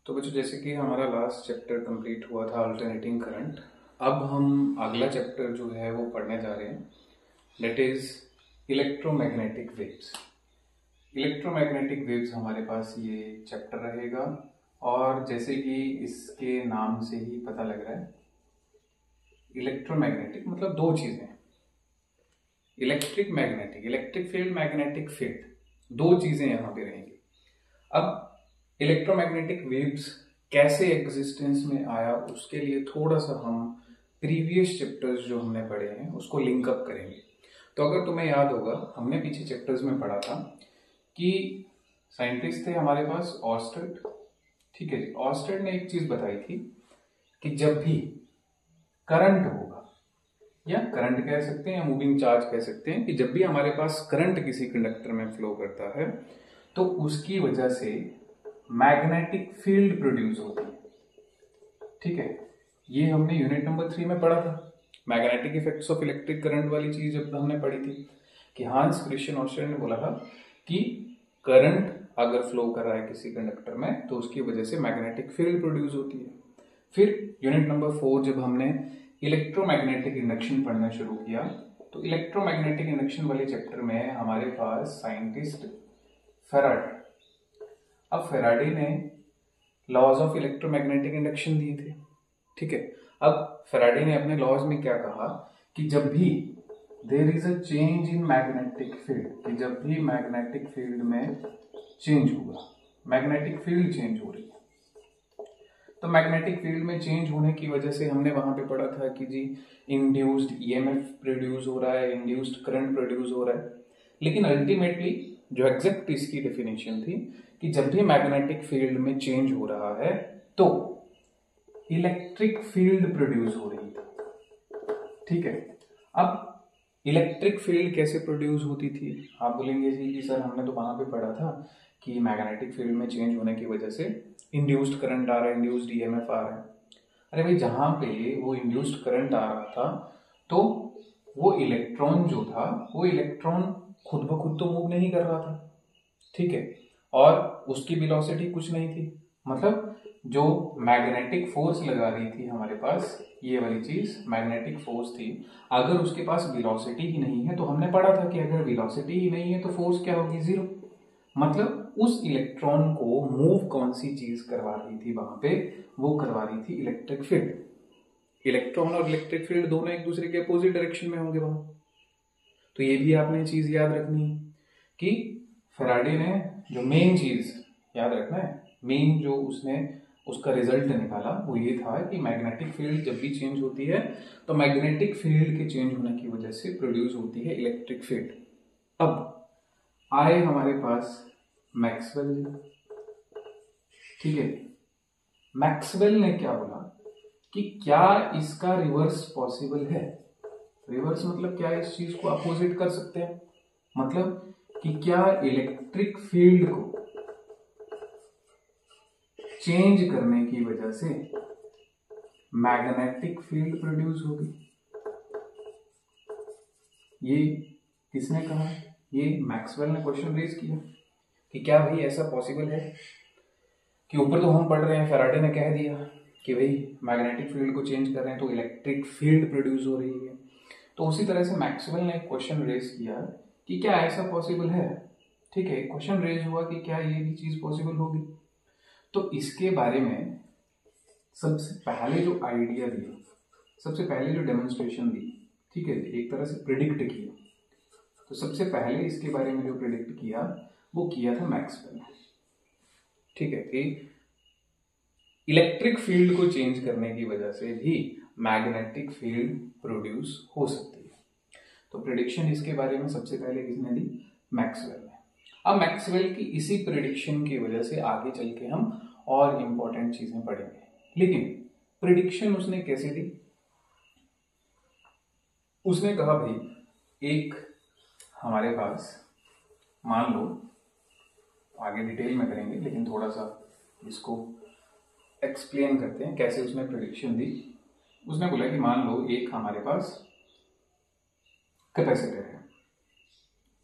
तो बच्चों जैसे कि हमारा लास्ट चैप्टर कंप्लीट हुआ था अल्टरनेटिंग करंट। अब हम अगला चैप्टर जो है वो पढ़ने जा रहे हैं, that is electromagnetic waves. Electromagnetic waves हमारे पास ये चैप्टर रहेगा और जैसे कि इसके नाम से ही पता लग रहा है, इलेक्ट्रोमैग्नेटिक मतलब दो चीजें, इलेक्ट्रिक फील्ड, मैग्नेटिक फील्ड, दो चीजें यहां पे रहेंगी। अब इलेक्ट्रोमैग्नेटिक वेव्स कैसे एग्जिस्टेंस में आया उसके लिए थोड़ा सा हम प्रीवियस चैप्टर्स जो हमने पढ़े हैं उसको लिंक अप करेंगे। तो अगर तुम्हें याद होगा, हमने पीछे चैप्टर्स में पढ़ा था कि साइंटिस्ट थे हमारे पास ऑर्स्टेड। ठीक है जी, ऑर्स्टेड ने एक चीज बताई थी कि जब भी करंट होगा, या करंट कह सकते हैं या मूविंग चार्ज कह सकते हैं, कि जब भी हमारे पास करंट किसी कंडक्टर में फ्लो करता है तो उसकी वजह से मैग्नेटिक फील्ड प्रोड्यूस होती है। ठीक है, ये हमने यूनिट नंबर 3 में पढ़ा था, magnetic effects of electric current वाली चीज जब हमने पढ़ी थी कि हांस क्रिश्चियन ऑस्टेड ने बोला था कि करंट अगर फ्लो कर रहा है किसी कंडक्टर में तो उसकी वजह से मैग्नेटिक फील्ड प्रोड्यूस होती है। फिर यूनिट नंबर 4 जब हमने इलेक्ट्रोमैग्नेटिक इंडक्शन पढ़ना शुरू किया तो इलेक्ट्रोमैग्नेटिक इंडक्शन वाले चैप्टर में हमारे पास साइंटिस्ट फेराडे, अब फेराडे ने लॉज ऑफ इलेक्ट्रोमैग्नेटिक इंडक्शन दिए थे। ठीक है, अब फेराडे ने अपने लॉज में क्या कहा कि जब भी there is a change in magnetic field, कि जब भी मैग्नेटिक फील्ड में चेंज होगा, मैग्नेटिक फील्ड चेंज हो रही है, तो मैग्नेटिक फील्ड में चेंज होने की वजह से हमने वहां पे पढ़ा था कि जी इंड्यूस्ड ईएमएफ प्रोड्यूस हो रहा है, इंड्यूस्ड करंट प्रोड्यूस हो रहा है। लेकिन अल्टीमेटली जो एग्जैक्ट इसकी डेफिनेशन थी कि जब भी मैग्नेटिक फील्ड में चेंज हो रहा है तो इलेक्ट्रिक फील्ड प्रोड्यूस हो रही थी। ठीक है, अब इलेक्ट्रिक फील्ड कैसे प्रोड्यूस होती थी? आप बोलेंगे जी कि सर हमने तो वहां पे पढ़ा था कि मैग्नेटिक फील्ड में चेंज होने की वजह से इंड्यूस्ड करंट आ रहा है, इंड्यूस्ड ईएमएफ आ रहा है। अरे भाई, जहां पे वो इंड्यूस्ड करंट आ रहा था तो वो इलेक्ट्रॉन जो था, वो इलेक्ट्रॉन खुद ब खुद तो मूव नहीं कर रहा था। ठीक है, और उसकी वेलोसिटी कुछ नहीं थी, मतलब जो मैग्नेटिक फोर्स लगा रही थी हमारे पास, ये वाली चीज मैग्नेटिक फोर्स थी, अगर उसके पास वेलोसिटी ही नहीं है तो हमने पढ़ा था कि अगर वेलोसिटी ही नहीं है तो फोर्स क्या होगी? जीरो। मतलब उस इलेक्ट्रॉन को मूव कौन सी चीज करवा रही थी वहां पे? वो करवा रही थी इलेक्ट्रिक फील्ड। इलेक्ट्रॉन और इलेक्ट्रिक फील्ड दोनों एक दूसरे के अपोजिट डायरेक्शन में होंगे वहां, तो ये भी आपने चीज याद रखनी है कि फेराडे ने जो मेन चीज याद रखना है, मेन जो उसने उसका रिजल्ट निकाला वो ये था कि मैग्नेटिक फील्ड जब भी चेंज होती है तो मैग्नेटिक फील्ड के चेंज होने की वजह से प्रोड्यूस होती है इलेक्ट्रिक फील्ड। अब आए हमारे पास मैक्सवेल। ठीक है, मैक्सवेल ने क्या बोला कि क्या इसका रिवर्स पॉसिबल है? रिवर्स मतलब क्या? इस चीज को अपोजिट कर सकते हैं, मतलब कि क्या इलेक्ट्रिक फील्ड को चेंज करने की वजह से मैग्नेटिक फील्ड प्रोड्यूस होगी? ये किसने कहा? ये मैक्सवेल ने क्वेश्चन रेज किया कि क्या भाई ऐसा पॉसिबल है? कि ऊपर तो हम पढ़ रहे हैं फेराडे ने कह दिया कि भाई मैग्नेटिक फील्ड को चेंज कर रहे हैं तो इलेक्ट्रिक फील्ड प्रोड्यूस हो रही है, तो उसी तरह से मैक्सवेल ने एक क्वेश्चन रेज किया कि क्या ऐसा पॉसिबल है? ठीक है, क्वेश्चन रेज हुआ कि क्या ये भी चीज पॉसिबल होगी। तो इसके बारे में सबसे पहले जो आइडिया दिया, सबसे पहले जो डेमोन्स्ट्रेशन दी, ठीक है, एक तरह से प्रिडिक्ट किया, तो सबसे पहले इसके बारे में जो प्रिडिक्ट किया वो किया था मैक्सवेल ने। ठीक है, कि इलेक्ट्रिक फील्ड को चेंज करने की वजह से भी मैग्नेटिक फील्ड प्रोड्यूस हो सकती है। तो प्रिडिक्शन इसके बारे में सबसे पहले किसने दी? मैक्सवेल ने। अब मैक्सवेल की इसी प्रिडिक्शन की वजह से आगे चल के हम और इंपॉर्टेंट चीजें पढ़ेंगे। लेकिन प्रिडिक्शन उसने कैसे दी? उसने कहा भाई एक हमारे पास, मान लो, आगे डिटेल में करेंगे लेकिन थोड़ा सा इसको एक्सप्लेन करते हैं कैसे उसने प्रिडिक्शन दी। उसने बोला कि मान लो एक हमारे पास कैपेसिटर है।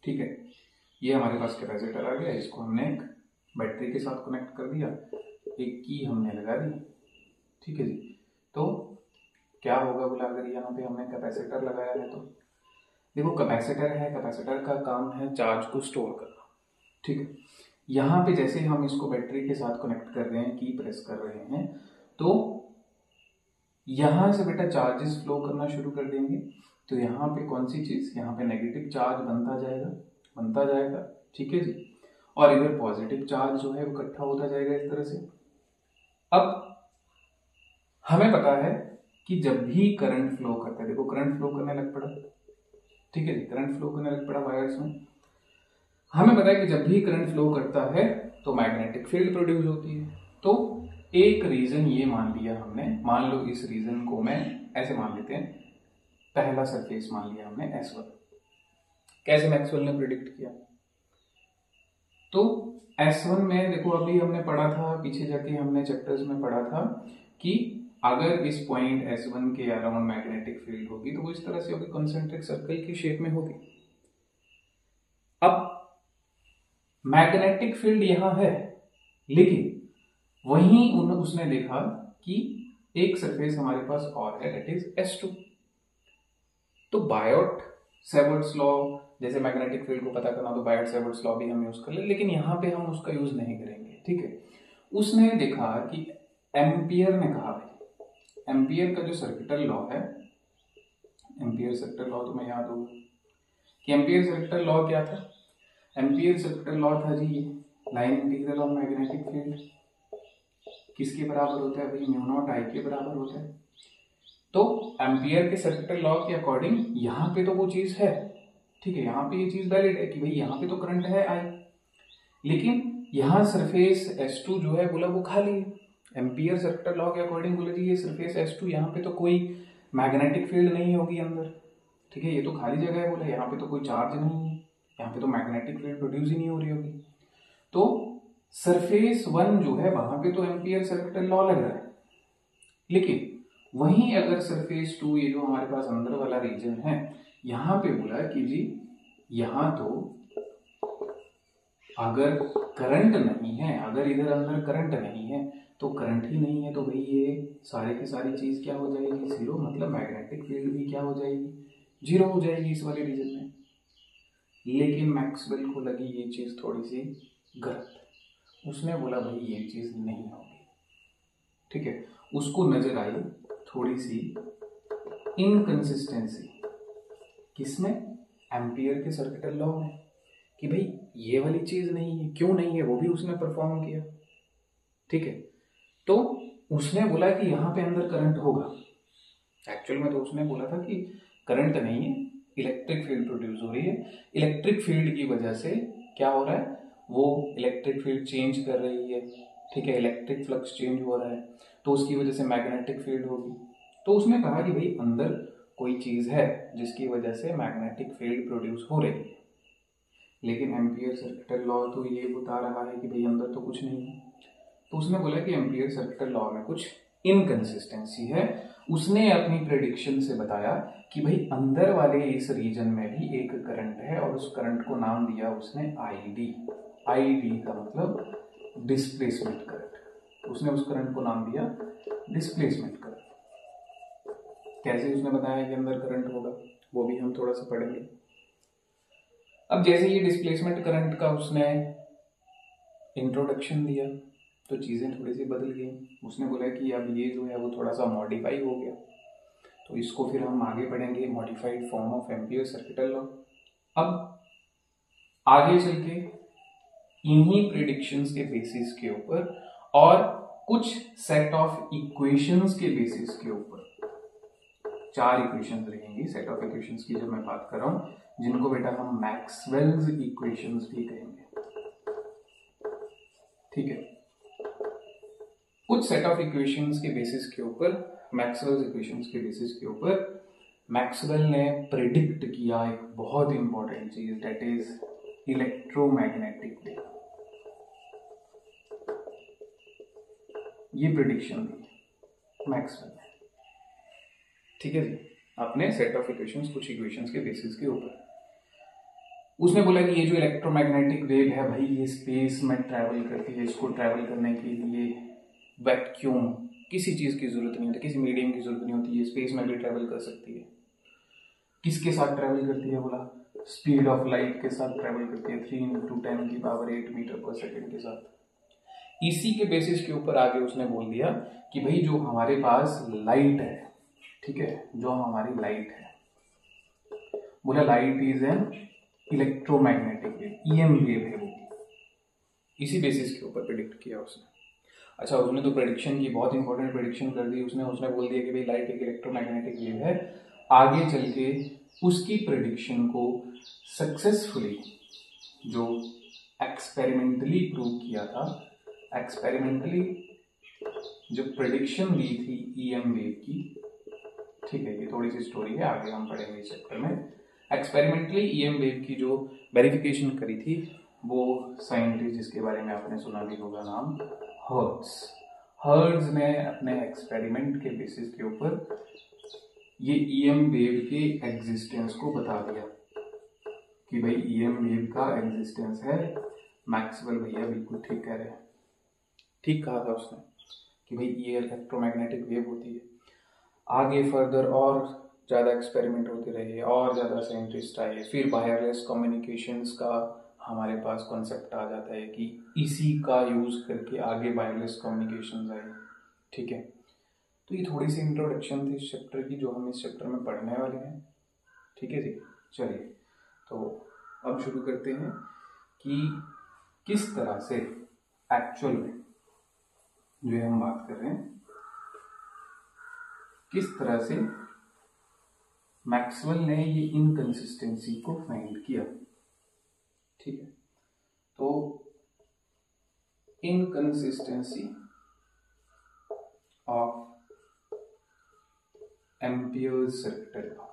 ठीक है, ये हमारे पास कैपेसिटर आ गया, इसको हमने एक बैटरी के साथ कनेक्ट कर दिया। एक की हमने लगा दी, ठीक है जी। तो क्या होगा बोला, अगर यहाँ पे हमने कैपेसिटर लगाया है तो देखो कैपेसिटर है, कैपेसिटर का काम है चार्ज को स्टोर करना, ठीक है। यहाँ पे जैसे हम इसको बैटरी के साथ कनेक्ट कर रहे हैं, की प्रेस कर रहे हैं, तो यहां से बेटा चार्जेस फ्लो करना शुरू कर देंगे। तो यहाँ पे कौन सी चीज, यहाँ पे नेगेटिव चार्ज बनता जाएगा, ठीक है जी। और इधर पॉजिटिव चार्ज जो है वो इकट्ठा होता जाएगा इस तरह से। अब हमें पता है कि जब भी करंट फ्लो करता है, देखो करंट फ्लो करने लग पड़ा, ठीक है जी, करंट फ्लो करने लग पड़ा वायर्स में। हमें पता है कि जब भी करंट फ्लो करता है तो मैग्नेटिक फील्ड प्रोड्यूस होती है। तो एक रीजन ये मान लिया हमने, मान लो इस रीजन को मैं ऐसे मान लेते हैं, पहला सरफेस मान लिया हमने S1। कैसे मैक्सवेल ने प्रिडिक्ट किया, तो S1 में देखो अभी हमने पढ़ा था, पीछे जाके हमने चैप्टर्स में पढ़ा था कि अगर इस पॉइंट S1 के अराउंड मैग्नेटिक फील्ड होगी तो वो इस तरह से होगी, कॉन्सेंट्रिक सर्कल की शेप में होगी। अब मैग्नेटिक फील्ड यहां है, लेकिन वहीं उसने देखा कि एक सरफेस हमारे पास और है, दैट इज S2। तो बायोट सेवर्ट्स लॉ, जैसे मैग्नेटिक फील्ड को पता करना तो बायोट सेवर्ट्स लॉ भी हम यूज कर ले, लेकिन यहां पे हम उसका यूज नहीं करेंगे, ठीक है। उसने देखा कि एम्पियर ने कहा, भाई एम्पियर का जो सर्किटल लॉ है, एम्पियर सर्किटल लॉ तुम्हें याद होगा कि एम्पियर सर्किटल लॉ क्या था। एम्पियर सर्किटल लॉ था जी ये, line integral of magnetic field किसके बराबर होता है भाई, म्यू नॉट आई के बराबर होता है। तो एम्पियर के सर्किटल लॉ के अकॉर्डिंग यहाँ पे तो वो चीज है, ठीक है, यहाँ पे ये चीज वैलिड है कि भाई यहाँ पे तो करंट है आई, लेकिन यहाँ सरफेस S2 जो है बोला वो खाली है। एम्पियर सर्किटल लॉ के अकॉर्डिंग बोला जी ये सरफेस S2, यहाँ पे तो कोई मैग्नेटिक फील्ड नहीं होगी अंदर, ठीक है, ये तो खाली जगह है, बोला यहाँ पे तो कोई चार्ज नहीं है, यहाँ पे तो मैग्नेटिक फील्ड प्रोड्यूस ही नहीं हो रही होगी। तो सरफेस 1 जो है वहां पे तो एम्पियर सर्किटल लॉ लग रहा है, लेकिन वहीं अगर सरफेस 2, ये जो हमारे पास अंदर वाला रीजन है, यहां पे बोला कि जी यहां तो अगर करंट नहीं है, अगर इधर अंदर करंट नहीं है तो करंट ही नहीं है, तो भाई ये सारे की सारी चीज क्या हो जाएगी, जीरो, मतलब मैग्नेटिक फील्ड भी क्या हो जाएगी, जीरो हो जाएगी इस वाले रीजन में। लेकिन मैक्सवेल को लगी ये चीज थोड़ी सी गलत, उसने बोला भाई ये चीज नहीं होगी, ठीक है। उसको नजर आई थोड़ी सी इनकंसिस्टेंसी, किसमें, एम्पियर के सर्किटल लॉ में, कि भाई ये वाली चीज नहीं है, क्यों नहीं है, वो भी उसने परफॉर्म किया, ठीक है। तो उसने बोला कि यहाँ पे अंदर करंट होगा, एक्चुअल में तो उसने बोला था कि करंट नहीं है, इलेक्ट्रिक फील्ड प्रोड्यूस हो रही है, इलेक्ट्रिक फील्ड की वजह से क्या हो रहा है, वो इलेक्ट्रिक फील्ड चेंज कर रही है, ठीक है, इलेक्ट्रिक फ्लक्स चेंज हो रहा है, तो उसकी वजह से मैग्नेटिक फील्ड होगी। तो उसने कहा कि भाई अंदर कोई चीज है जिसकी वजह से मैग्नेटिक फील्ड प्रोड्यूस हो रही है, लेकिन एम्पियर सर्किटल लॉ तो ये बता रहा है कि भाई अंदर तो कुछ नहीं है। तो उसने बोला कि एम्पियर सर्किटल लॉ में कुछ इनकंसिस्टेंसी है। उसने अपनी प्रेडिक्शन से बताया कि भाई अंदर वाले इस रीजन में भी एक करंट है, और उस करंट को नाम दिया उसने ID। ID का मतलब डिस्प्लेसमेंट करंट, उसने उस करंट को नाम दिया डिस्प्लेसमेंट करंट। कैसे उसने बताया कि अंदर करंट होगा, वो भी हम थोड़ा सा पढ़ेंगे। अब जैसे ये डिस्प्लेसमेंट करंट का उसने इंट्रोडक्शन दिया तो चीजें थोड़ी सी बदल गई। उसने बोला कि अब ये जो है वो थोड़ा सा मॉडिफाई हो गया, तो इसको फिर हम आगे पढ़ेंगे, modified form of ampere circuital law. अब आगे चल के इन्हीं प्रेडिक्शंस के बेसिस के ऊपर और कुछ सेट ऑफ इक्वेशंस के बेसिस के ऊपर, 4 इक्वेशंस रहेंगी, सेट ऑफ इक्वेशंस की जो मैं बात कर रहा हूं, जिनको बेटा हम मैक्सवेल्स इक्वेशंस भी कहेंगे, ठीक है। कुछ सेट ऑफ इक्वेशंस के बेसिस के ऊपर, मैक्सवेल्स इक्वेशंस के बेसिस के ऊपर मैक्सवेल ने प्रेडिक्ट किया एक बहुत इंपॉर्टेंट चीज, दैट इज इलेक्ट्रोमैग्नेटिक वेव। ये प्रेडिक्शन दी मैक्सवेल ने, ठीक है जी, अपने सेट ऑफ इक्वेशंस, कुछ इक्वेशंस के बेसिस के ऊपर। उसने बोला कि ये जो इलेक्ट्रोमैग्नेटिक वेव है भाई, ये स्पेस में ट्रैवल करती है, इसको ट्रैवल करने के लिए वैक्यूम, किसी चीज की जरूरत नहीं होती, किसी मीडियम की जरूरत नहीं होती, ये स्पेस में भी ट्रेवल कर सकती है। किसके साथ ट्रेवल करती है बोला, स्पीड ऑफ लाइट के साथ ट्रेवल करती है, 3 × 10⁸ मीटर/सेकंड के साथ। इसी के बेसिस के ऊपर आगे उसने बोल दिया कि भाई जो हमारे पास लाइट है, ठीक है, जो हमारी लाइट है, बोला light is an electromagnetic wave, EM wave है वो। इसी बेसिस के ऊपर प्रेडिक्ट किया उसने। अच्छा, उसने तो प्रेडिक्शन की, बहुत इंपॉर्टेंट प्रेडिक्शन कर दी उसने बोल दिया कि भाई लाइट एक इलेक्ट्रोमैग्नेटिक वेव है। आगे चल के उसकी प्रेडिक्शन को सक्सेसफुली जो एक्सपेरिमेंटली प्रूव किया था, एक्सपेरिमेंटली जो प्रेडिक्शन दी थी ईएम वेव की, ठीक है, ये थोड़ी सी स्टोरी है, आगे हम पढ़ेंगे इस चैप्टर में। एक्सपेरिमेंटली ईएम वेव की जो वेरिफिकेशन करी थी वो साइंटिस्ट जिसके बारे में आपने सुना भी होगा नाम, हर्ट्ज ने अपने एक्सपेरिमेंट के बेसिस के ऊपर ये ईएम वेव के एग्जिस्टेंस को बता दिया कि भाई ईएम वेव का एग्जिस्टेंस है। मैक्सवेल भैया बिल्कुल ठीक कह रहे हैं, ठीक कहा था उसने कि भाई ये इलेक्ट्रोमैग्नेटिक वेव होती है। आगे फर्दर और ज़्यादा एक्सपेरिमेंट होते रहे और ज़्यादा साइंटिस्ट आए, फिर वायरलेस कम्युनिकेशंस का हमारे पास कॉन्सेप्ट आ जाता है कि इसी का यूज़ करके आगे वायरलेस कम्युनिकेशंस आए, ठीक है। तो ये थोड़ी सी इंट्रोडक्शन थी इस चैप्टर की जो हम इस चैप्टर में पढ़ने वाले हैं, ठीक है जी। चलिए तो अब शुरू करते हैं कि किस तरह से एक्चुअल में जो हम बात कर रहे हैं, किस तरह से मैक्सवेल ने ये इनकंसिस्टेंसी को फाइंड किया, ठीक है। तो inconsistency of amperes circuitry law.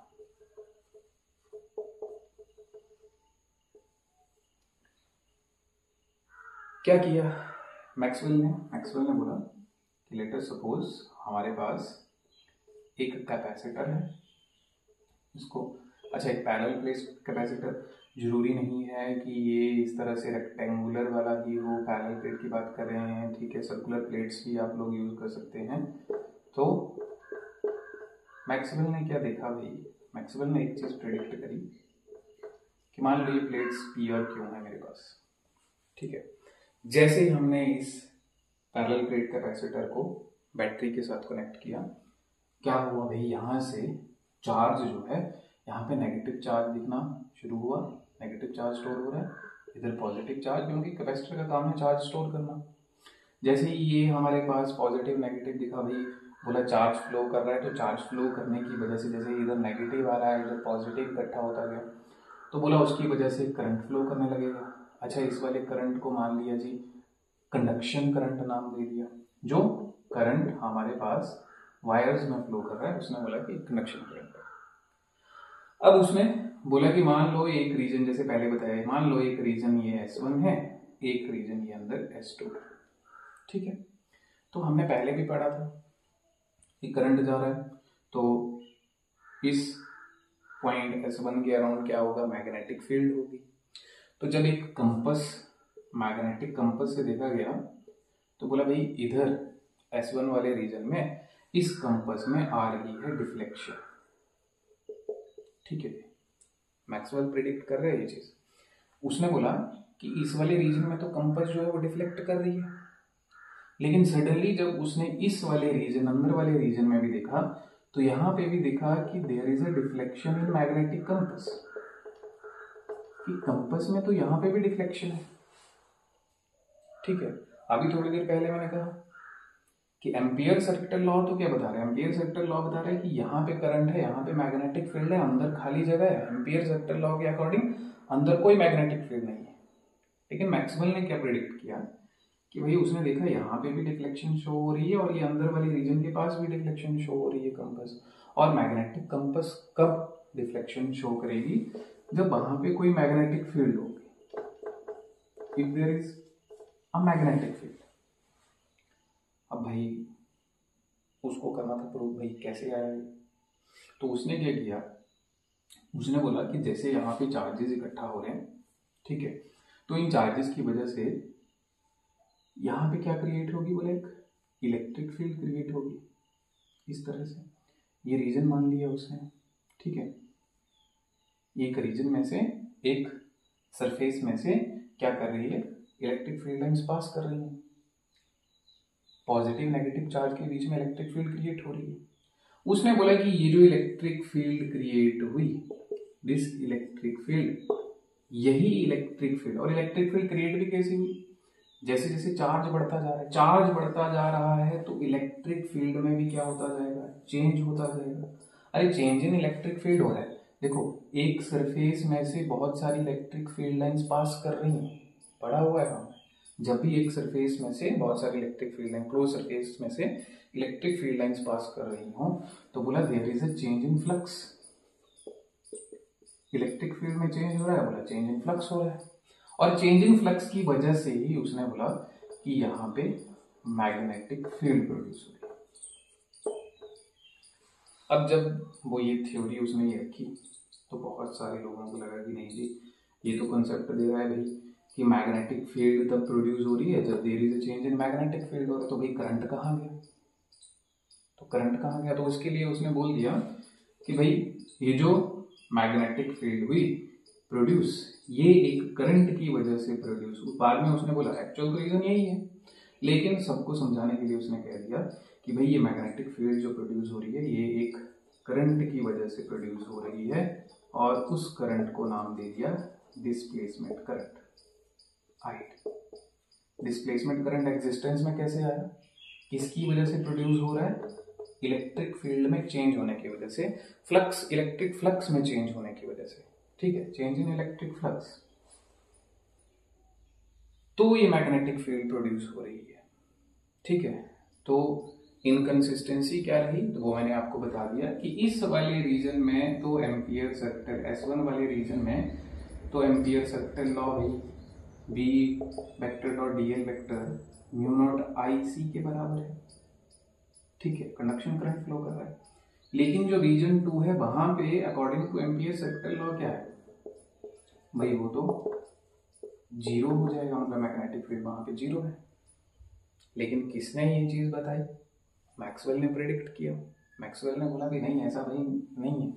क्या किया मैक्सवेल ने बोला कि लेट अस सपोज हमारे पास एक कैपेसिटर है, इसको, अच्छा, एक पैरेलल प्लेट कैपेसिटर, जरूरी नहीं है कि ये इस तरह से रेक्टेंगुलर वाला ही हो, पैरेलल प्लेट की बात कर रहे हैं, ठीक है, सर्कुलर प्लेट्स भी आप लोग यूज कर सकते हैं। तो मैक्सवेल ने क्या देखा भाई, मैक्सवेल ने एक चीज प्रेडिक्ट करी कि मान लो ये प्लेट्स पी और क्यू है मेरे पास, ठीक है। जैसे ही हमने इस पैरेलल प्लेट कैपेसिटर को बैटरी के साथ कनेक्ट किया, क्या हुआ भाई, यहाँ से चार्ज जो है, यहाँ पे नेगेटिव चार्ज दिखना शुरू हुआ, नेगेटिव चार्ज स्टोर हो रहा है, इधर पॉजिटिव चार्ज, क्योंकि कैपेसिटर का काम है चार्ज स्टोर करना। जैसे ही ये हमारे पास पॉजिटिव नेगेटिव दिखा भाई, बोला चार्ज फ्लो कर रहा है, तो चार्ज फ्लो करने की वजह से जैसे इधर नेगेटिव आ रहा है, इधर पॉजिटिव इकट्ठा होता गया, तो बोला उसकी वजह से करंट फ्लो करने लगेगा। अच्छा, इस वाले करंट को मान लिया जी कंडक्शन करंट नाम दे दिया। जो करंट हमारे पास वायर्स में फ्लो कर रहा है उसने बोला कि कंडक्शन करंट है। अब उसने बोला कि मान लो एक रीजन, जैसे पहले बताया, मान लो एक रीजन ये S1 है, एक रीजन ये अंदर S2 है, ठीक है। तो हमने पहले भी पढ़ा था कि करंट जा रहा है, तो इस पॉइंट S1 के अराउंड क्या होगा, मैग्नेटिक फील्ड होगी। तो जब एक कंपस, मैग्नेटिक कंपस से देखा गया, तो बोला भाई इधर S1 वाले रीजन में इस कंपस में आ रही है डिफ्लेक्शन, ठीक है। मैक्सवेल प्रेडिक्ट कर रहे हैं ये चीज। उसने बोला कि इस वाले रीजन में तो कंपस जो है वो डिफ्लेक्ट कर रही है, लेकिन सडनली जब उसने इस वाले रीजन, अंदर वाले रीजन में भी देखा, तो यहां पे भी देखा कि there is a deflection in magnetic compass, कि कंपस में तो यहां पे भी डिफ्लेक्शन है, ठीक है। अभी थोड़ी देर पहले मैंने कहा कि एम्पियर सर्किटल लॉ तो क्या बता रहा है, एम्पियर सर्किटल लॉ बता रहा है कि यहाँ पे करंट है, यहाँ पे मैग्नेटिक फील्ड है, अंदर खाली जगह है। एम्पियर सर्किटल लॉ के अकॉर्डिंग अंदर कोई मैग्नेटिक फील्ड नहीं है। लेकिन मैक्सवेल ने क्या प्रेडिक्ट किया कि भाई उसने देखा यहाँ पे भी डिफ्लेक्शन शो हो रही है और ये अंदर वाले रीजन के पास भी डिफ्लेक्शन शो हो रही है कंपस, और मैग्नेटिक कंपस कब डिफ्लेक्शन शो करेगी, जब वहां पे कोई मैग्नेटिक फील्ड होगी, if there is a magnetic field. अब भाई उसको करना था प्रूव, भाई कैसे आया ये, तो उसने क्या किया, उसने बोला कि जैसे यहाँ पे चार्जेस इकट्ठा हो रहे हैं, ठीक है, तो इन चार्जेस की वजह से यहाँ पे क्या क्रिएट होगी, बोले एक इलेक्ट्रिक फील्ड क्रिएट होगी इस तरह से। ये रीजन मान लिया उसने, ठीक है। एक रीजन में से, एक सरफेस में से क्या कर रही है, इलेक्ट्रिक फील्ड लाइंस पास कर रही है। पॉजिटिव नेगेटिव चार्ज के बीच में इलेक्ट्रिक फील्ड क्रिएट हो रही है। उसने बोला कि ये जो इलेक्ट्रिक फील्ड क्रिएट हुई, दिस इलेक्ट्रिक फील्ड, यही इलेक्ट्रिक फील्ड, और इलेक्ट्रिक फील्ड क्रिएट भी कैसी हुई, जैसे जैसे चार्ज बढ़ता जा रहा है, चार्ज बढ़ता जा रहा है तो इलेक्ट्रिक फील्ड में भी क्या होता जाएगा, चेंज होता जाएगा। अरे चेंज इन इलेक्ट्रिक फील्ड हो रहा है। देखो एक सरफेस में से बहुत सारी इलेक्ट्रिक फील्ड लाइंस पास कर रही हैं, पढ़ा हुआ है हमने। जब भी एक सरफेस में से बहुत सारी electric field line, close surface में से इलेक्ट्रिक फील्ड लाइंस पास कर रही हो, तो बोला there is a change in flux. Electric field में चेंज हो रहा है, बोला चेंज इन फ्लक्स हो रहा है। और चेंज इन फ्लक्स की वजह से ही उसने बोला कि यहाँ पे मैग्नेटिक फील्ड प्रोड्यूस हो रही है। अब जब वो ये थ्योरी उसने ये रखी तो बहुत सारे लोगों को लगा कि नहीं जी, ये तो कंसेप्ट दे रहा है भाई कि मैग्नेटिक फील्ड तब प्रोड्यूस हो रही है जब there is a change in magnetic field हो रहा है। तो भाई करंट कहाँ गया, तो करंट कहाँ गया? तो उसके लिए उसने बोल दिया कि भाई ये जो मैग्नेटिक फील्ड हुई प्रोड्यूस, ये एक करंट की वजह से प्रोड्यूस हुई। बाद में उसने बोला एक्चुअल रीजन यही है, लेकिन सबको समझाने के लिए उसने कह दिया कि भाई ये मैग्नेटिक फील्ड जो प्रोड्यूस हो रही है ये एक करंट की वजह से प्रोड्यूस हो रही है, और उस करंट को नाम दे दिया डिस्प्लेसमेंट करंट, आई। डिस्प्लेसमेंट करंट एग्जिस्टेंस में कैसे आया, किसकी वजह से प्रोड्यूस हो रहा है, इलेक्ट्रिक फील्ड में चेंज होने की वजह से, फ्लक्स, इलेक्ट्रिक फ्लक्स में चेंज होने की वजह से, ठीक है, चेंज इन इलेक्ट्रिक फ्लक्स, तो ये मैग्नेटिक फील्ड प्रोड्यूस हो रही है, ठीक है। तो इनकंसिस्टेंसी क्या रही, तो वो मैंने आपको बता दिया कि इस वाले रीजन में तो एम्पियर सर्किल, S1 वाले रीजन में तो एम्पियर सर्किल लॉ भाई B vector dot dl vector mu naught IC के बराबर है, ठीक है, कंडक्शन करंट फ्लो कर रहा है। लेकिन जो रीजन 2 है वहां पे according two ampere circle law क्या है भाई, वो तो जीरो हो जाएगा, मतलब मैग्नेटिक फील्ड वहां पे जीरो है। लेकिन किसने ये चीज बताई, मैक्सवेल ने प्रेडिक्ट किया। मैक्सवेल ने बोला कि नहीं ऐसा भाई नहीं है,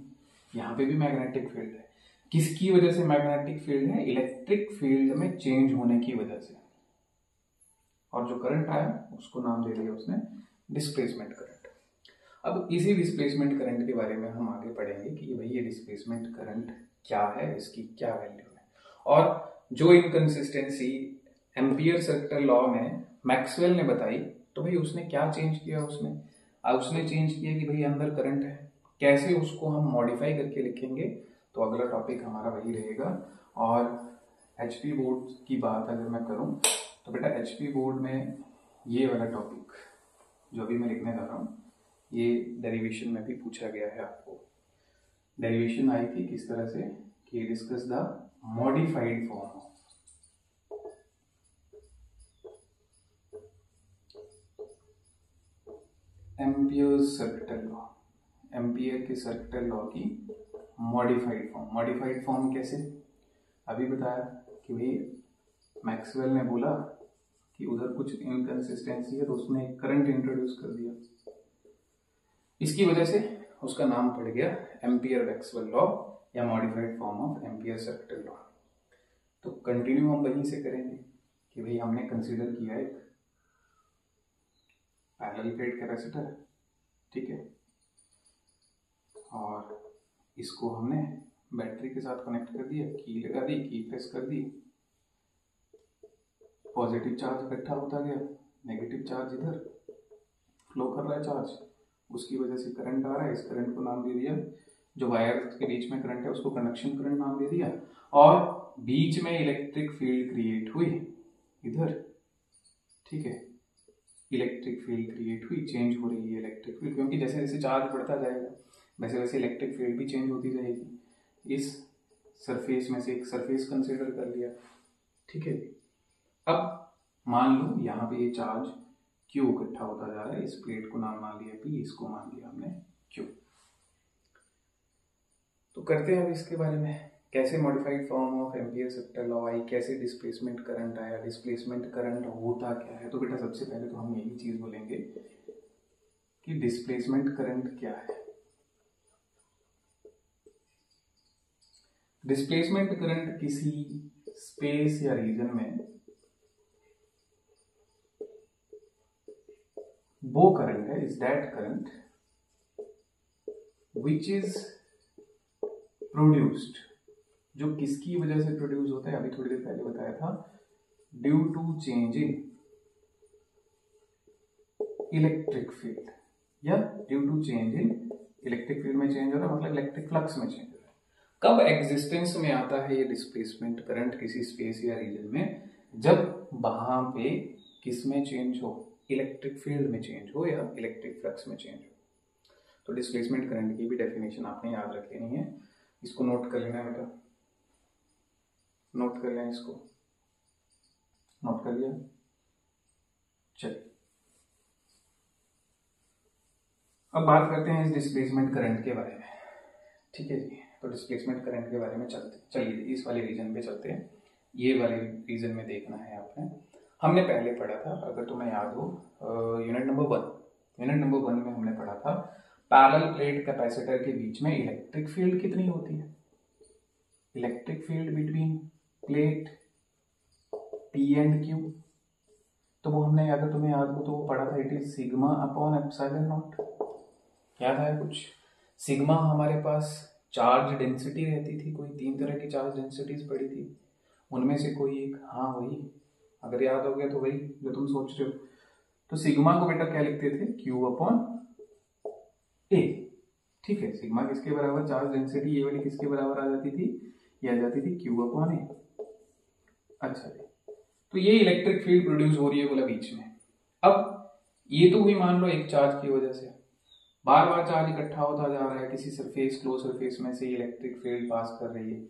यहाँ पे भी मैग्नेटिक फील्ड है। किसकी वजह से मैग्नेटिक फील्ड है, इलेक्ट्रिक फील्ड में चेंज होने की वजह से, और जो करंट आया उसको नाम दे दिया उसने डिस्प्लेसमेंट करंट। अब इसी डिस्प्लेसमेंट करंट के बारे में हम आगे पढ़ेंगे कि भाई ये डिस्प्लेसमेंट करंट क्या है, इसकी क्या वैल्यू है, और जो इनकंसिस्टेंसी एम्पियर सर्किल लॉ में मैक्सवेल ने बताई, तो भाई उसने क्या चेंज किया, उसने चेंज किया कि भाई अंदर करंट है, कैसे उसको हम मॉडिफाई करके लिखेंगे, तो अगला टॉपिक हमारा वही रहेगा। और एचपी बोर्ड की बात अगर मैं करूं तो बेटा एचपी बोर्ड में ये वाला टॉपिक जो अभी मैं लिखने जा रहा हूँ, ये डेरिवेशन में भी पूछा गया है। आपको डेरिवेशन आई थी किस तरह से कि discuss the modified form of ampere circle law, ampere के सर्किल लॉ की मॉडिफाइड फॉर्म। मॉडिफाइड फॉर्म कैसे, अभी बताया कि भाई मैक्सवेल ने बोला कि उधर कुछ इनकंसिस्टेंसी है तो उसने करंट इंट्रोड्यूस कर दिया, इसकी वजह से उसका नाम पड़ गया एम्पियर मैक्सवेल लॉ या modified form of ampere circle law. तो कंटिन्यू हम वहीं से करेंगे कि भाई हमने कंसीडर किया एक पैरेलल प्लेट कैपेसिटर, ठीक है, और इसको हमने बैटरी के साथ कनेक्ट कर दिया, की लगा दी, की प्रेस कर दी, पॉजिटिव चार्ज इकट्ठा होता गया, नेगेटिव चार्ज इधर फ्लो कर रहा है चार्ज, उसकी वजह से करंट आ रहा है, इस करंट को नाम दे दिया, जो वायर के बीच में करंट है उसको कंडक्शन करंट नाम दे दिया, और बीच में इलेक्ट्रिक फील्ड क्रिएट हुई इधर, ठीक है, इलेक्ट्रिक फील्ड क्रिएट हुई, चेंज हो रही है इलेक्ट्रिक फील्ड, क्योंकि जैसे जैसे चार्ज बढ़ता जाएगा वैसे वैसे इलेक्ट्रिक फील्ड भी चेंज होती जाएगी। इस सरफेस में से एक सरफेस कंसीडर कर लिया, ठीक है। अब मान लो यहाँ पे ये चार्ज क्यू इकट्ठा होता जा रहा है, इस प्लेट को नाम मान लिया पी, इसको मान लिया हमने क्यू। तो करते हैं अब इसके बारे में कैसे modified form of ampere sector law I, कैसे डिस्प्लेसमेंट करंट आया, डिस्प्लेसमेंट करंट होता क्या है। तो बेटा सबसे पहले तो हम यही चीज बोलेंगे कि डिस्प्लेसमेंट करंट क्या है। डिस्प्लेसमेंट करंट किसी स्पेस या रीजन में वो करंट है, is that current which is produced, जो किसकी वजह से प्रोड्यूस होता है, अभी थोड़ी देर पहले बताया था, due to change in electric field, या due to change in electric field में चेंज हो रहा है, मतलब इलेक्ट्रिक फ्लक्स में चेंज हो रहा है। कब एग्जिस्टेंस में आता है ये डिस्प्लेसमेंट करंट किसी स्पेस या रीजन में, जब वहां पे किस में चेंज हो, इलेक्ट्रिक फील्ड में चेंज हो या इलेक्ट्रिक फ्लक्स में चेंज हो। तो डिस्प्लेसमेंट करंट की भी डेफिनेशन आपने याद रख लेनी है, इसको नोट कर लेना है बेटा, नोट कर लें, इसको नोट कर लिया। चलिए अब बात करते हैं इस डिस्प्लेसमेंट करंट के बारे में। ठीक है जी, तो डिस्प्लेसमेंट करंट के बारे में चलिए इस वाले रीजन पे चलते हैं। ये वाले रीजन में देखना है आपने, हमने पहले पढ़ा था, अगर तुम्हें याद हो, यूनिट नंबर 1 में हमने पढ़ा था पैरेलल प्लेट कैपेसिटर के बीच में इलेक्ट्रिक फील्ड कितनी होती है, electric field between plate P and Q। तो वो हमने, अगर तुम्हें याद हो तो वो पढ़ा था, it is sigma upon epsilon naught. याद आया कुछ? सिग्मा हमारे पास चार्ज डेंसिटी रहती थी, कोई 3 तरह की चार्ज डेंसिटीज पड़ी थी, उनमें से कोई एक, हाँ वही, अगर याद हो गया तो वही जो तुम सोच रहे हो। तो सिग्मा को बेटा क्या लिखते थे, Q अपॉन A। ठीक है, सिग्मा किसके बराबर, चार्ज डेंसिटी ये वाली किसके बराबर आ जाती थी, ये आ जाती थी Q अपॉन A। अच्छा जी, तो ये इलेक्ट्रिक फील्ड प्रोड्यूस हो रही है बोला बीच में। अब ये तो हुई मान लो एक चार्ज की वजह से, बार बार चार्ज इकट्ठा होता जा रहा है किसी सरफेस, क्लोज सरफेस में से इलेक्ट्रिक फील्ड पास कर रही है,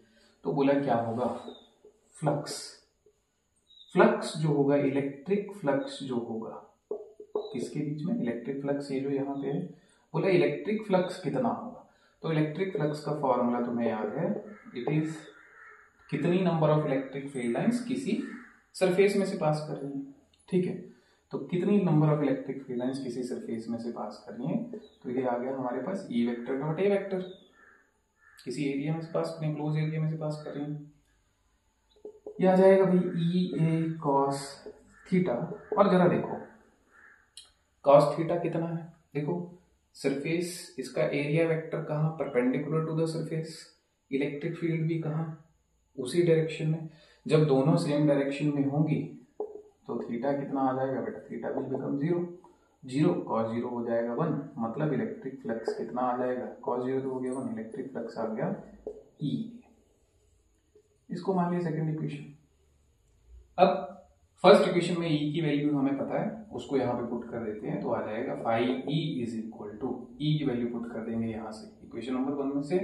तो बोला क्या होगा, फ्लक्स। फ्लक्स जो होगा, इलेक्ट्रिक फ्लक्स जो होगा किसके बीच में, इलेक्ट्रिक फ्लक्स, ये जो यहाँ पे है, बोला इलेक्ट्रिक फ्लक्स कितना होगा। तो इलेक्ट्रिक फ्लक्स का फॉर्मूला तुम्हें याद है, इट इज कितनी number of electric field lines किसी सरफेस में से पास कर रही है। ठीक है, तो कितनी number of electric field lines किसी सरफेस में से पास कर रही है, तो ये आ गया हमारे पास E vector dot A vector, किसी एरिया में से पास कर रही है, क्लोज एरिया में से पास कर रही है, ये आ जाएगा भाई EA cos थीटा। और जरा देखो cos थीटा कितना है, देखो सरफेस, इसका एरिया वेक्टर कहाँ, perpendicular to the surface, electric field भी कहाँ, उसी डायरेक्शन में। जब दोनों सेम डायरेक्शन में होंगी तो थीटा कितना आ जाएगा बेटा, थीटा विल बिकम 0, cos 0 हो जाएगा 1, मतलब इलेक्ट्रिक फ्लक्स कितना आ जाएगा, cos 0 तो हो गया 1, इलेक्ट्रिक फ्लक्स आ गया E। इसको मान लिया सेकंड इक्वेशन। अब फर्स्ट इक्वेशन में E की वैल्यू हमें पता है, उसको यहाँ पे पुट कर देते हैं, तो आ जाएगा phi E is equal to, E की वैल्यू पुट कर देंगे यहाँ से, इक्वेशन नंबर 1 में से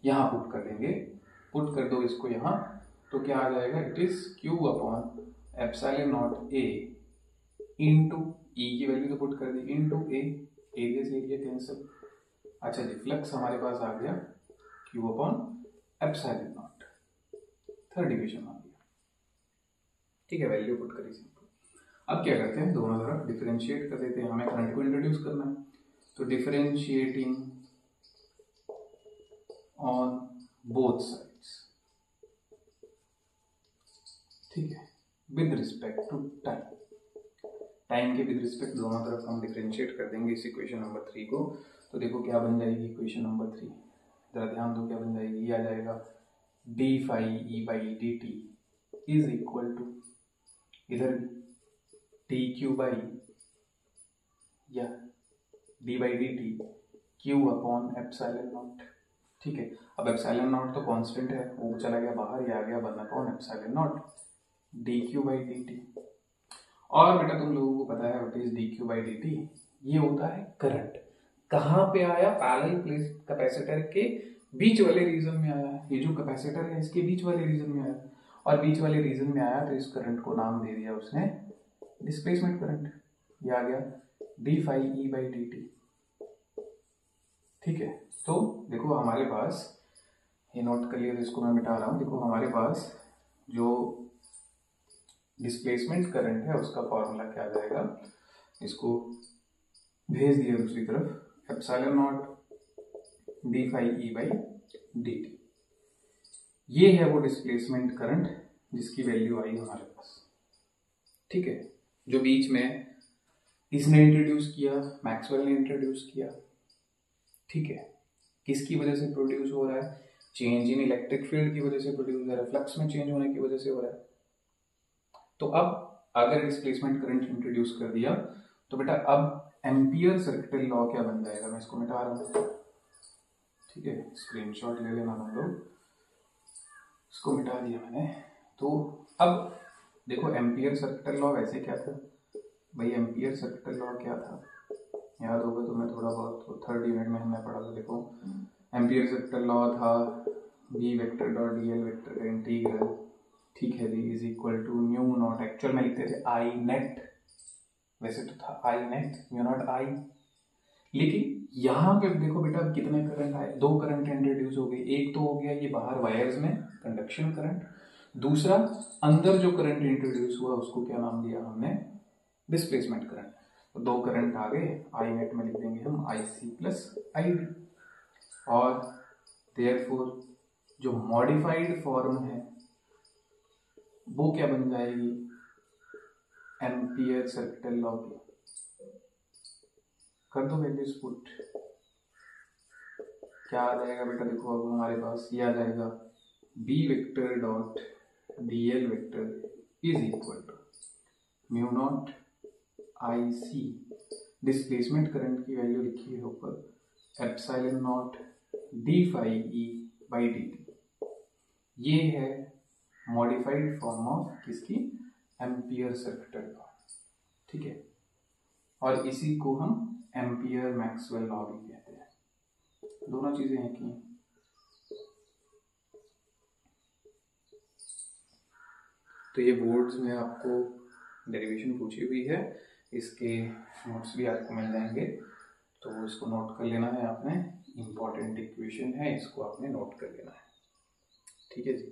यहाँ पुट कर देंगे, पुट कर दो इसको यहाँ, तो क्या आ जाएगा, it is Q upon epsilon not A into E की वैल्यू तो पुट कर दी, इंटू A, एरिया से एरिया कैंसिल। अच्छा जी, फ्लक्स हमारे पास आ गया Q upon epsilon not, third equation आ गया। ठीक है, वैल्यू पुट करी सिंपल। अब क्या करते हैं, दोनों तरफ डिफरेंशिएट कर देते हैं, हमें करंट को इंट्रोड्यूस करना है, तो डिफरेंशिएटिंग ऑन बोथ साइड्स, ठीक है, with respect to time, time के विद रिस्पेक्ट दोनों तरफ हम डिफरेंशिएट कर देंगे इस इक्वेशन नंबर 3 को। तो देखो क्या बन जाएगी इक्वेशन नंबर 3, जरा ध्यान दो क्या बन जाएगी, ये आ जाएगा D phi E by D T is equal to, इधर डी क्यू बाई, या D by D T Q upon epsilon naught. ठीक है, अब एप्सिलॉन नॉट तो कांस्टेंट है, वो चला गया बाहर, ये आ गया 1 upon epsilon not D Q by D T. और बेटा तुम लोगों को पता है what is D Q by D T, ये होता है करंट। कहाँ पे आया, पैरेलल प्लेट कैपेसिटर के बीच वाले रीजन में आया, ये जो कैपेसिटर है इसके बीच वाले रीजन में आया, और बीच वाले रीजन में आया तो इस करंट को नाम दे दिया उसने डिस्प्लेसमेंट करंट, ये आ गया D phi E by D T. ठीक है, तो देखो हमारे पास ये नोट कर लिया, तो इसको मैं मिटा रहा हूँ। देखो हमारे पास जो डिस्प्लेसमेंट करंट है उसका फॉर्मूला क्या आ जाएगा, इसको भेज दिया दूसरी तरफ, epsilon not D phi E by D T. ये है वो डिस्प्लेसमेंट करंट जिसकी वैल्यू आई हमारे पास, ठीक है, जो बीच में किसने इंट्रोड्यूस किया, मैक्सवेल ने इंट्रोड्यूस किया, ठीक है। किसकी वजह से प्रोड्यूस हो रहा है, चेंज इन इलेक्ट्रिक फील्ड की वजह से प्रोड्यूस हो रहा है, फ्लक्स में चेंज होने की वजह से हो रहा है। तो अब अगर डिस्प्लेसमेंट करंट इंट्रोड्यूस कर दिया तो बेटा अब एम्पियर सर्किटल लॉ क्या बन जाएगा, मैं इसको मिटा रहा हूँ, ठीक है, स्क्रीनशॉट ले लेना हम लोग, इसको मिटा दिया मैंने। तो अब देखो एम्पियर सर्किटल लॉ वैसे क्या था भाई, एम्पियर सर्किटल लॉ क्या था, याद होगा तो मैं थोड़ा बहुत, तो थर्ड यूनिट में हमने पढ़ा था। देखो एम्पियर सर्किटल लॉ था B vector dot D L vector का इंटीग्रल, ठीक है जी, is equal to mu not, actual में लिखते थे आई नेट, वैसे तो था I net mu not I, लेकिन यहाँ पे देखो बेटा अब कितने करंट आए, दो करंट इंट्रोड्यूस हो गए। एक तो हो गया ये बाहर वायर्स में कंडक्शन करंट, दूसरा अंदर जो करंट इंट्रोड्यूस हुआ उसको क्या नाम दिया हमने, डिस्प्लेसमेंट करंट। तो दो करंट आ गए, आई नेट में लिख देंगे हम आई सी प्लस आई डी, और देयरफॉर जो मॉडिफाइड फॉर्म है वो क्या बन जाएगी, एम्पियर सर्किटल लॉ की, कर दो वैल्यूज पुट, क्या आ जाएगा बेटा, देखो अब हमारे पास ये आ जाएगा B vector dot D L vector is equal to mu not I C, displacement current की वैल्यू लिखी है ऊपर, epsilon not D phi E by D T. ये है मॉडिफाइड फॉर्म ऑफ किसकी, एम्पियर सर्किटल लॉ, ठीक है, और इसी को हम एम्पियर मैक्सवेल लॉ भी कहते हैं, दोनों चीजें एक ही। तो ये बोर्ड्स में आपको डेरिवेशन पूछी हुई है, इसके नोट्स भी आपको मिल जाएंगे, तो इसको नोट कर लेना है आपने, इंपॉर्टेंट इक्वेशन है, इसको आपने नोट कर लेना है, ठीक है जी।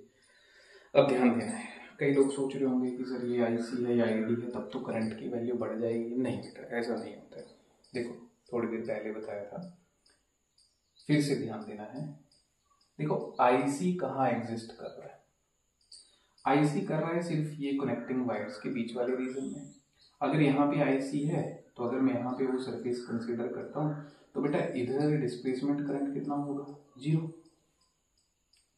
अब ध्यान देना है, कई लोग सोच रहे होंगे कि सर ये आईसी है या आईडी है तब तो करंट की वैल्यू बढ़ जाएगी, नहीं बेटा ऐसा नहीं होता है। देखो थोड़ी देर पहले बताया था, फिर से ध्यान देना है। देखो आईसी कहाँ एग्जिस्ट कर रहा है, आईसी कर रहा है सिर्फ ये कनेक्टिंग वायर्स के बीच वाले रीजन में। अगर यहाँ पे आईसी है तो अगर मैं यहाँ पे वो सरफेस कंसीडर करता हूँ तो बेटा इधर डिस्प्लेसमेंट करंट कितना होगा, जीरो,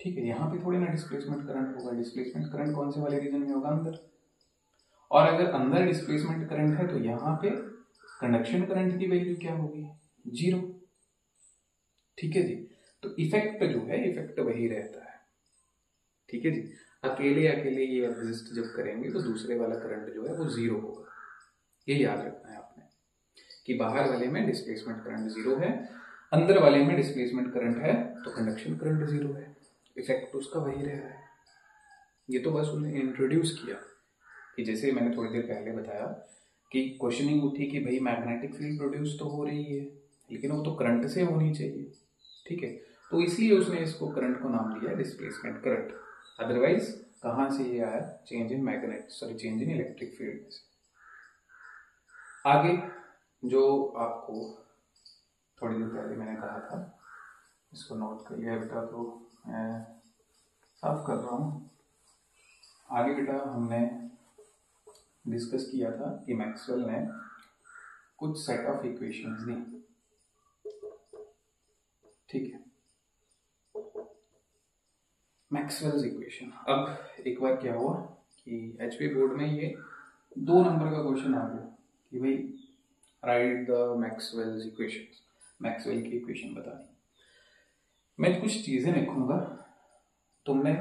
ठीक है। यहाँ पे थोड़ी ना डिस्प्लेसमेंट करंट होगा, डिस्प्लेसमेंट करंट कौन से वाले रीजन में होगा, अंदर। और अगर अंदर डिस्प्लेसमेंट करंट है तो यहाँ पे कंडक्शन करंट की वैल्यू क्या होगी, जीरो, ठीक है जी। तो इफेक्ट जो है इफेक्ट वही रहता है, ठीक है जी। अकेले अकेले ये एग्जिस्ट जब करेंगे तो दूसरे वाला करंट जो है वो जीरो होगा, ये याद रखना है आपने कि बाहर वाले में डिस्प्लेसमेंट करंट जीरो है, अंदर वाले में डिस्प्लेसमेंट करंट है तो कंडक्शन करंट जीरो है, इफेक्ट उसका वही रह रहा है। ये तो बस उन्हें इंट्रोड्यूस किया कि जैसे मैंने थोड़ी देर पहले बताया कि क्वेश्चनिंग उठी कि भाई मैग्नेटिक फील्ड प्रोड्यूस तो हो रही है लेकिन वो तो करंट से होनी चाहिए, ठीक है, तो इसलिए उसने इसको करंट को नाम दिया डिस्प्लेसमेंट करंट। अदरवाइज कहाँ से ये आया, चेंज इन इलेक्ट्रिक फील्ड से। आगे जो आपको थोड़ी देर पहले मैंने कहा था, इसको नोट कर लिया बेटा, तो मैं साफ कर रहा हूँ। आगे बेटा हमने डिस्कस किया था कि मैक्सवेल ने कुछ सेट ऑफ इक्वेशंस दी, ठीक है, मैक्सवेल्स इक्वेशन। अब एक बार क्या हुआ कि एचपी बोर्ड में ये 2 नंबर का क्वेश्चन आ गया कि भाई right the Maxwell's equations, Maxwell की इक्वेशन बतानी। मैं कुछ चीजें लिखूंगा, तुमने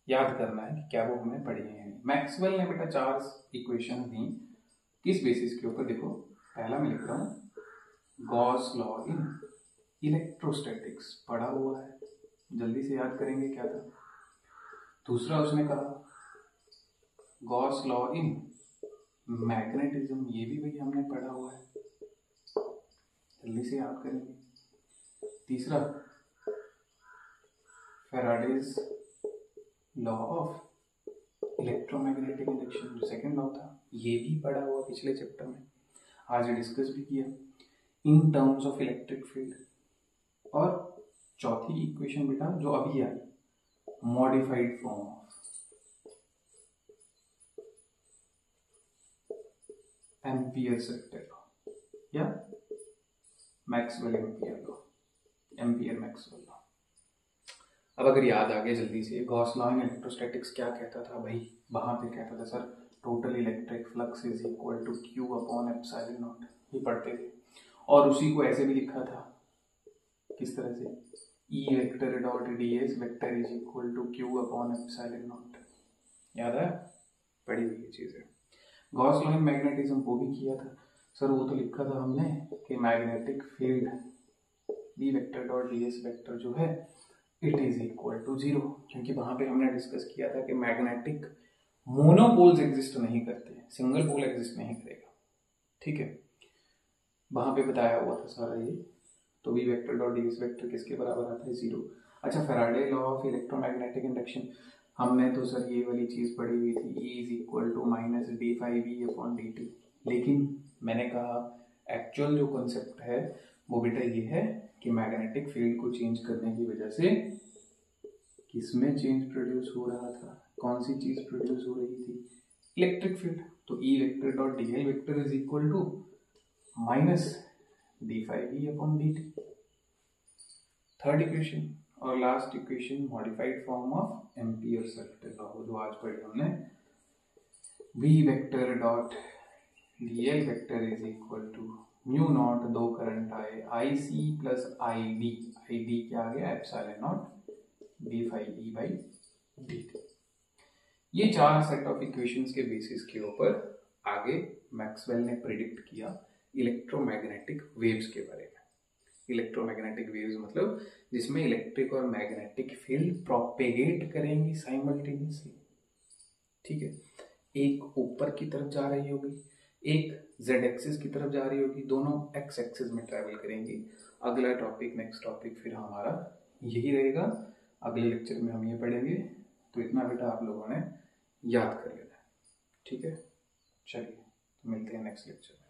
याद करना है कि क्या वो हमने पढ़ी है। मैक्सवेल ने बेटा 4 इक्वेशन दी, किस बेसिस के ऊपर, देखो पहला मैं लिख रहा हूँ, गॉस लॉ इन इलेक्ट्रोस्टैटिक्स, पढ़ा हुआ है, जल्दी से याद करेंगे क्या था। दूसरा उसने कहा गॉस लॉ इन मैग्नेटिज्म, ये भी भाई हमने पढ़ा हुआ है, जल्दी से याद करेंगे। तीसरा Faraday's law of electromagnetic induction, जो सेकंड लॉ था, ये भी पढ़ा हुआ पिछले चैप्टर में, आज डिस्कस भी किया in terms of electric field. और चौथी इक्वेशन बेटा जो अभी आई, modified form of Ampere's vector law या Maxwell Ampere law, Ampere Maxwell law. अब अगर याद आ गया जल्दी से, गॉस लॉ इन इलेक्ट्रोस्टैटिक्स क्या कहता था भाई, वहां पे कहता था sir total electric flux is equal to Q upon epsilon naught, ये पढ़ते थे। और उसी को ऐसे भी लिखा था, किस तरह से, E vector dot D S vector is equal to Q upon epsilon naught, याद है, पढ़ी हुई ये चीज है। गॉस लॉ इन मैग्नेटिज्म वो भी किया था सर, वो तो लिखा था हमने कि magnetic field B vector dot D S vector जो है it is equal to zero, क्योंकि वहां पे हमने डिस्कस किया था कि मैग्नेटिक मोनोपोल्स एग्जिस्ट नहीं करते, सिंगल पोल एग्जिस्ट नहीं करेगा, ठीक है, वहां पे बताया हुआ था सारा ये। तो B vector dot D S vector किसके बराबर आता है, जीरो। अच्छा, Faraday law of electromagnetic induction, हमने तो सर ये वाली चीज पढ़ी हुई थी, E is equal to minus D five we upon D T, लेकिन मैंने कहा एक्चुअल जो कॉन्सेप्ट है वो बेटा ये है कि मैग्नेटिक फील्ड को चेंज करने की वजह से किसमें चेंज प्रोड्यूस हो रहा था, कौन सी चीज प्रोड्यूस हो रही थी, इलेक्ट्रिक फील्ड। तो E vector dot D L vector is equal to minus D five we upon D T, third equation. और last equation modified form of Ampere's vector law, जो आज पढ़ी हमने, V vector dot D L vector is equal to mu not, दो current आए, I C plus I D क्या आ गया, epsilon not D five E by D T. ये चार सेट ऑफ इक्वेशंस के बेसिस के ऊपर आगे मैक्सवेल ने प्रिडिक्ट किया इलेक्ट्रोमैग्नेटिक वेव्स के बारे में। इलेक्ट्रोमैग्नेटिक वेव्स मतलब जिसमें इलेक्ट्रिक और मैग्नेटिक फील्ड प्रोपेगेट करेंगी साइमल्टेनियसली, ठीक है, एक ऊपर की तरफ जा रही होगी, एक जेड एक्सिस की तरफ जा रही होगी, दोनों एक्स एक्सिस में ट्रैवल करेंगी। अगला टॉपिक, नेक्स्ट टॉपिक फिर हमारा यही रहेगा, अगले लेक्चर में हम ये पढ़ेंगे। तो इतना बेटा आप लोगों ने याद कर लेना है, ठीक है, चलिए मिलते हैं नेक्स्ट लेक्चर में।